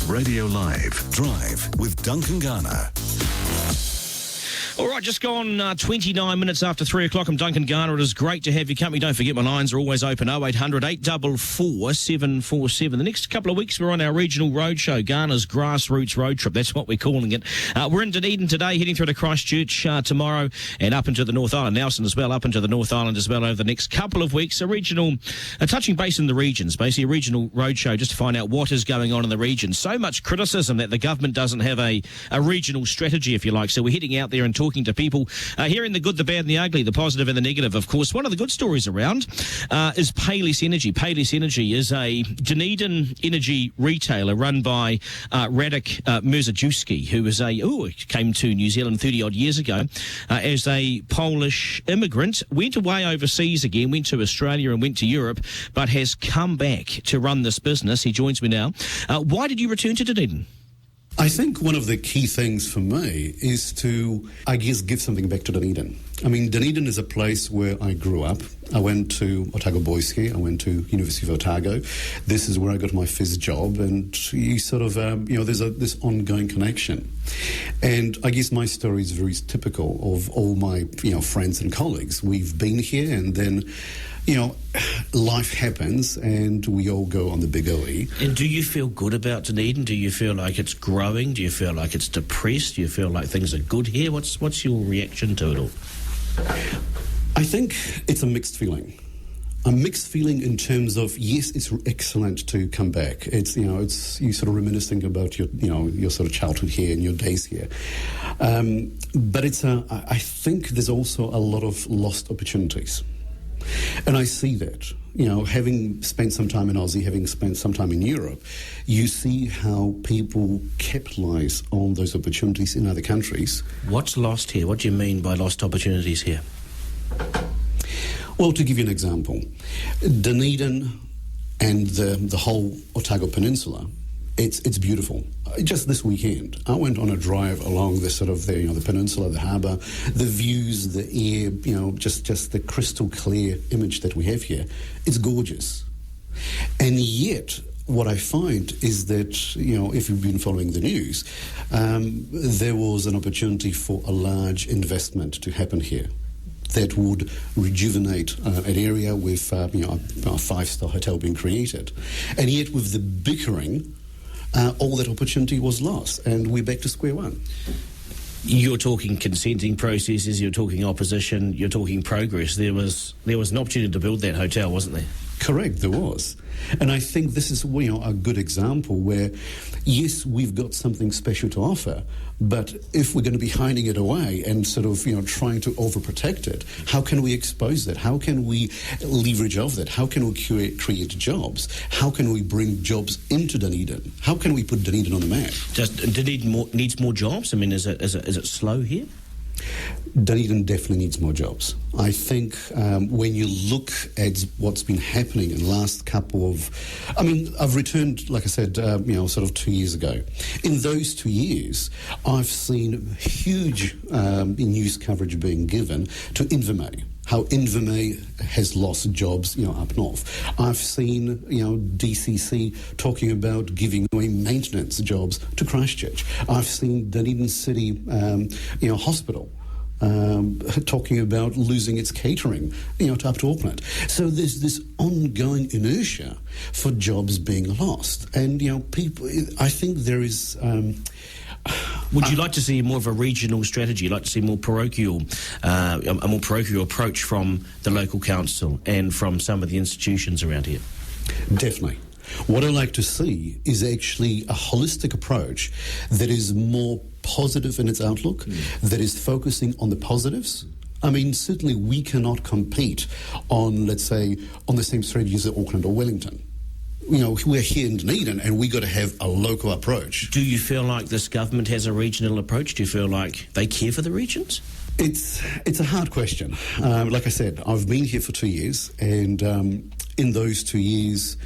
Radio Live Drive with Duncan Garner. All right, just gone 29 minutes after 3 o'clock. I'm Duncan Garner. It is great to have your company. Don't forget my lines are always open, 0800 844 747. The next couple of weeks we're on our regional roadshow, Garner's Grassroots Road Trip. That's what we're calling it. We're in Dunedin today, heading through to Christchurch tomorrow and up into the North Island. Nelson as well, up into the North Island as well over the next couple of weeks. A regional, touching base in the regions, basically a regional roadshow just to find out what is going on in the region. So much criticism that the government doesn't have a regional strategy, if you like. So we're heading out there and talking to people, hearing the good, the bad and the ugly, the positive and the negative. Of course, one of the good stories around is Payless Energy. Payless Energy is a Dunedin energy retailer run by Radek Mierzejewski, who came to New Zealand 30-odd years ago as a Polish immigrant, went away overseas again, went to Australia and went to Europe, but has come back to run this business. He joins me now. Why did you return to Dunedin? I think one of the key things for me is to, give something back to Dunedin. I mean, Dunedin is a place where I grew up. I went to Otago Boys here. I went to University of Otago. This is where I got my first job, and you sort of, there's this ongoing connection. And I guess my story is very typical of all my, friends and colleagues. We've been here, and then life happens and we all go on the big OE. And do you feel good about Dunedin? Do you feel like it's growing? Do you feel like it's depressed? Do you feel like things are good here? What's your reaction to it all? I think it's a mixed feeling. A mixed feeling in terms of, yes, it's excellent to come back. It's you sort of reminiscing about your sort of childhood here and your days here. But I think there's also a lot of lost opportunities. And I see that, having spent some time in Aussie, having spent some time in Europe, you see how people capitalise on those opportunities in other countries. What's lost here? What do you mean by lost opportunities here? Well, to give you an example, Dunedin and the whole Otago Peninsula, it's beautiful. Just this weekend, I went on a drive along the sort of the peninsula, the harbour, the views, the air, just the crystal clear image that we have here. It's gorgeous. And yet, what I find is that, if you've been following the news, there was an opportunity for a large investment to happen here that would rejuvenate an area with, a 5-star hotel being created. And yet, with the bickering, all that opportunity was lost, and we're back to square one. You're talking consenting processes, you're talking opposition, you're talking progress. There was an opportunity to build that hotel, wasn't there? Correct, there was. And I think this is a good example where, yes, we've got something special to offer, but if we're going to be hiding it away and sort of, trying to overprotect it, how can we expose that? How can we leverage off that? How can we create jobs? How can we bring jobs into Dunedin? How can we put Dunedin on the map? Does Dunedin needs more jobs? I mean, is it slow here? Dunedin definitely needs more jobs. I think when you look at what's been happening in the last couple of... I've returned, like I said, sort of 2 years ago. In those 2 years, I've seen huge news coverage being given to Invermay. How Invermay has lost jobs, up north. I've seen, DCC talking about giving away maintenance jobs to Christchurch. I've seen Dunedin City, Hospital talking about losing its catering, up to Auckland. So there's this ongoing inertia for jobs being lost, and people. I think there is. Would you like to see more of a regional strategy? You'd like to see more parochial, a more parochial approach from the local council and from some of the institutions around here? Definitely. What I like to see is actually a holistic approach that is more positive in its outlook, that is focusing on the positives. Certainly we cannot compete on, let's say, on the same strategies as Auckland or Wellington. We're here in Dunedin and we got to have a local approach. Do you feel like this government has a regional approach? Do you feel like they care for the regions? It's a hard question. Like I said, I've been here for 2 years, and in those 2 years,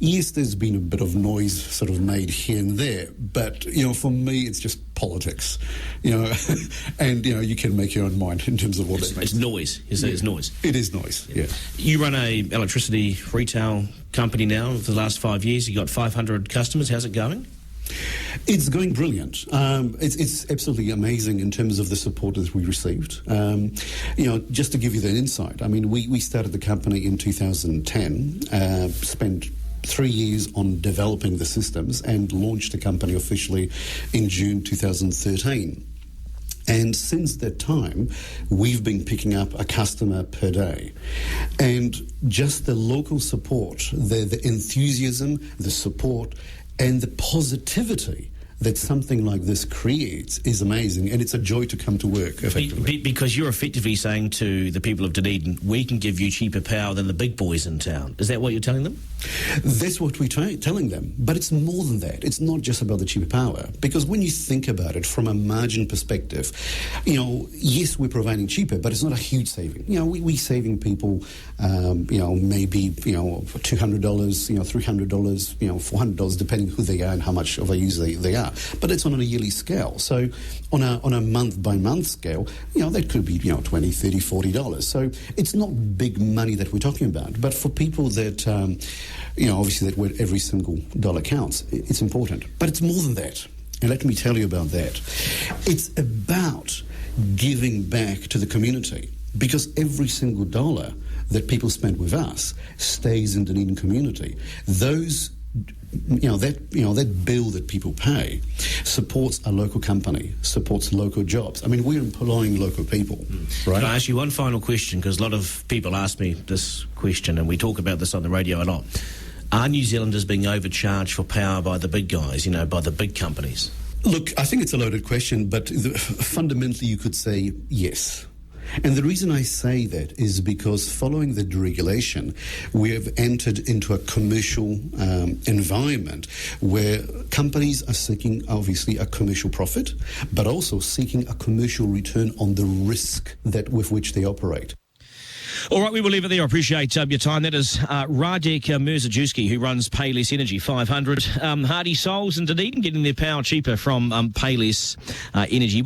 yes, there's been a bit of noise sort of made here and there, but, for me, it's just politics, and, you can make your own mind in terms of what it means. It's noise. You say it's noise. It is noise, yeah. You run a electricity retail company now for the last 5 years. You got 500 customers. How's it going? It's going brilliant. It's absolutely amazing in terms of the support that we received. Just to give you that insight, I mean, we started the company in 2010, spent 3 years on developing the systems and launched the company officially in June 2013. And since that time, we've been picking up a customer per day. And just the local support, the enthusiasm, the support, and the positivity that something like this creates is amazing, and it's a joy to come to work, effectively. Because you're effectively saying to the people of Dunedin, we can give you cheaper power than the big boys in town. Is that what you're telling them? That's what we're telling them. But it's more than that. It's not just about the cheaper power. Because when you think about it from a margin perspective, yes, we're providing cheaper, but it's not a huge saving. We're saving people, maybe, $200, $300, $400, depending who they are and how much of a user they are. But it's on a yearly scale. So on a month-by-month scale, that could be, $20, $30, $40. So it's not big money that we're talking about. But for people that, obviously that where every single dollar counts, it's important. But it's more than that. And let me tell you about that. It's about giving back to the community, because every single dollar that people spend with us stays in the Dunedin community. That bill that people pay supports a local company, supports local jobs. I mean, we're employing local people, right? Can I ask you one final question? Because a lot of people ask me this question, and we talk about this on the radio a lot. Are New Zealanders being overcharged for power by the big guys, by the big companies? Look, I think it's a loaded question, but fundamentally you could say yes. And the reason I say that is because following the deregulation, we have entered into a commercial environment where companies are seeking, obviously, a commercial profit, but also seeking a commercial return on the risk with which they operate. All right, we will leave it there. I appreciate your time. That is Radek Mierzejewski, who runs Payless Energy 500. Hardy souls in Dunedin getting their power cheaper from Payless Energy.